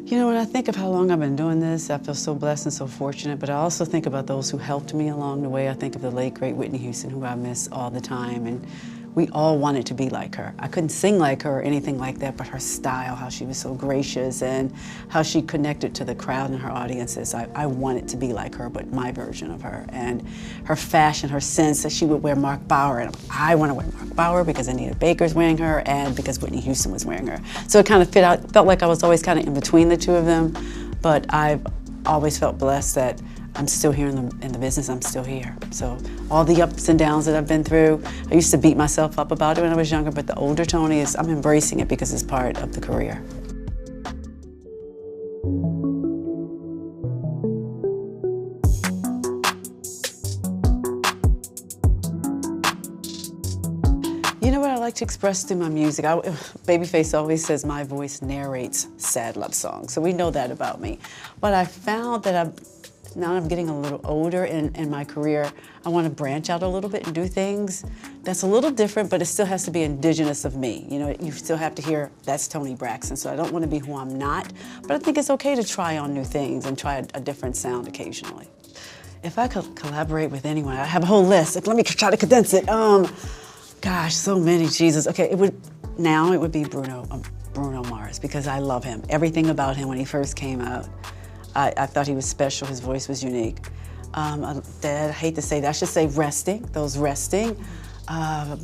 You know, when I think of how long I've been doing this, I feel so blessed and so fortunate, but I also think about those who helped me along the way. I think of the late, great Whitney Houston, who I miss all the time, and we all wanted to be like her. I couldn't sing like her or anything like that, but her style, how she was so gracious and how she connected to the crowd and her audiences. I wanted to be like her, but my version of her. And her fashion, her sense that she would wear Mark Bauer, and I want to wear Mark Bauer because Anita Baker's wearing her and because Whitney Houston was wearing her. So it kind of felt like I was always kind of in between the two of them, but I've always felt blessed that I'm still here in the business, I'm still here. So all the ups and downs that I've been through, I used to beat myself up about it when I was younger, but the older Toni I'm embracing it because it's part of the career. You know what I like to express through my music? Babyface always says my voice narrates sad love songs, so we know that about me. But I found that now I'm getting a little older in my career, I want to branch out a little bit and do things that's a little different, but it still has to be indigenous of me. You know, you still have to hear, that's Toni Braxton, so I don't want to be who I'm not, but I think it's okay to try on new things and try a different sound occasionally. If I could collaborate with anyone, I have a whole list. Let me try to condense it. Gosh, so many, Jesus. Okay, it would be Bruno Mars, because I love him. Everything about him when he first came out. I thought he was special, his voice was unique. Dad, I hate to say that, I should say resting,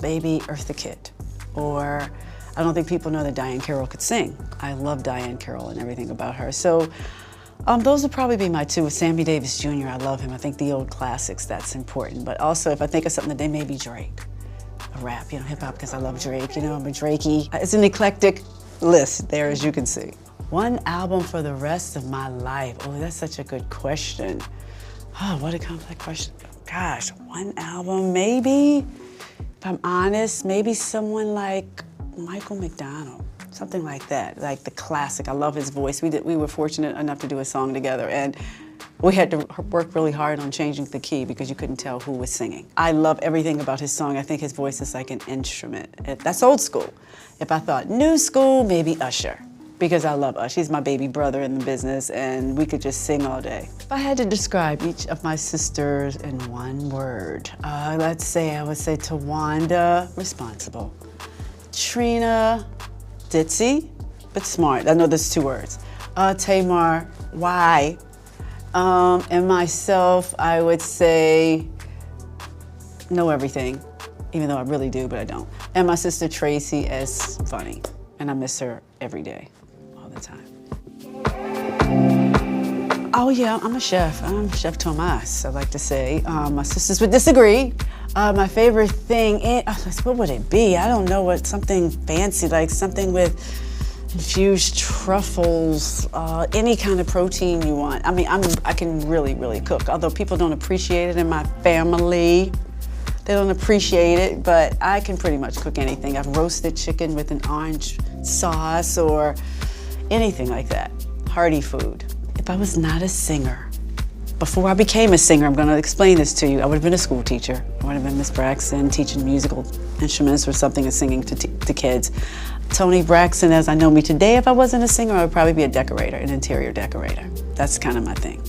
maybe Eartha Kitt. Or, I don't think people know that Diahann Carroll could sing. I love Diahann Carroll and everything about her. So, those would probably be my two. Sammy Davis Jr., I love him. I think the old classics, that's important. But also, if I think of something today, maybe Drake. A rap, you know, hip hop, because I love Drake, you know, I'm a Drakey. It's an eclectic list there, as you can see. One album for the rest of my life. Oh, that's such a good question. Oh, what a complex question. Gosh, one album, maybe, if I'm honest, maybe someone like Michael McDonald, something like that, like the classic. I love his voice. We were fortunate enough to do a song together, and we had to work really hard on changing the key because you couldn't tell who was singing. I love everything about his song. I think his voice is like an instrument. That's old school. If I thought new school, maybe Usher, because I love Usher. He's my baby brother in the business, and we could just sing all day. If I had to describe each of my sisters in one word, let's say I would say Tawanda, responsible. Trina, ditzy, but smart. I know there's two words. Tamar, why? And myself, I would say know everything, even though I really do, but I don't. And my sister Tracy as funny, and I miss her every day, all the time. Oh yeah, I'm a chef. I'm Chef Tomas, I like to say. My sisters would disagree. My favorite thing, what would it be? I don't know, what, something fancy, like something with infused truffles, any kind of protein you want. I mean, I can really, really cook, although people don't appreciate it in my family. They don't appreciate it, but I can pretty much cook anything. I've roasted chicken with an orange sauce or anything like that. Hearty food. If I was not a singer, before I became a singer, I'm gonna explain this to you, I would have been a school teacher. I would have been Miss Braxton, teaching musical instruments or something and singing to kids. Toni Braxton, as I know me today, if I wasn't a singer, I would probably be a decorator, an interior decorator. That's kind of my thing.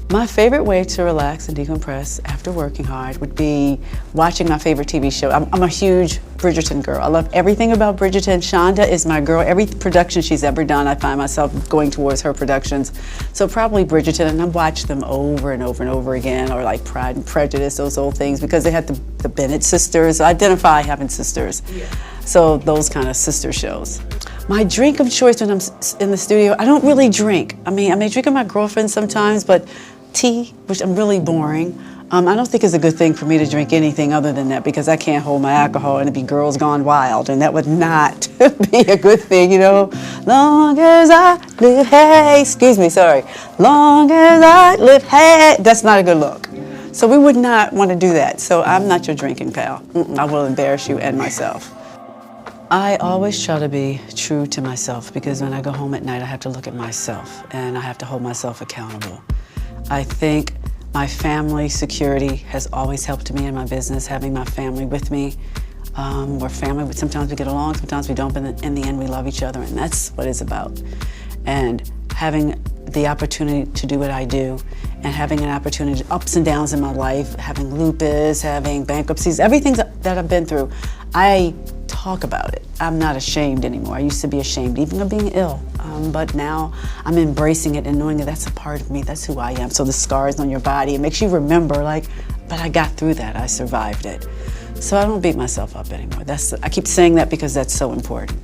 My favorite way to relax and decompress after working hard would be watching my favorite TV show. I'm a huge Bridgerton girl. I love everything about Bridgerton. Shonda is my girl. Every production she's ever done, I find myself going towards her productions. So probably Bridgerton, and I watch them over and over and over again, or like Pride and Prejudice, those old things, because they had the Bennett sisters. I identify having sisters. Yeah. So those kind of sister shows. My drink of choice when I'm in the studio, I don't really drink. I mean, I may drink with my girlfriend sometimes, but tea, which I'm really boring. I don't think it's a good thing for me to drink anything other than that, because I can't hold my alcohol and it'd be girls gone wild, and that would not be a good thing, you know. Long as I live, hey, excuse me, sorry. Long as I live, hey, that's not a good look. So we would not want to do that. So I'm not your drinking pal. I will embarrass you and myself. I always try to be true to myself, because when I go home at night, I have to look at myself and I have to hold myself accountable. I think my family security has always helped me in my business, having my family with me. We're family, but sometimes we get along, sometimes we don't, but in the end we love each other, and that's what it's about. And having the opportunity to do what I do, and having an opportunity, ups and downs in my life, having lupus, having bankruptcies, everything that I've been through, I talk about it. I'm not ashamed anymore. I used to be ashamed, even of being ill. But now I'm embracing it and knowing that that's a part of me, that's who I am. So the scars on your body, it makes you remember, like, but I got through that, I survived it. So I don't beat myself up anymore. I keep saying that because that's so important.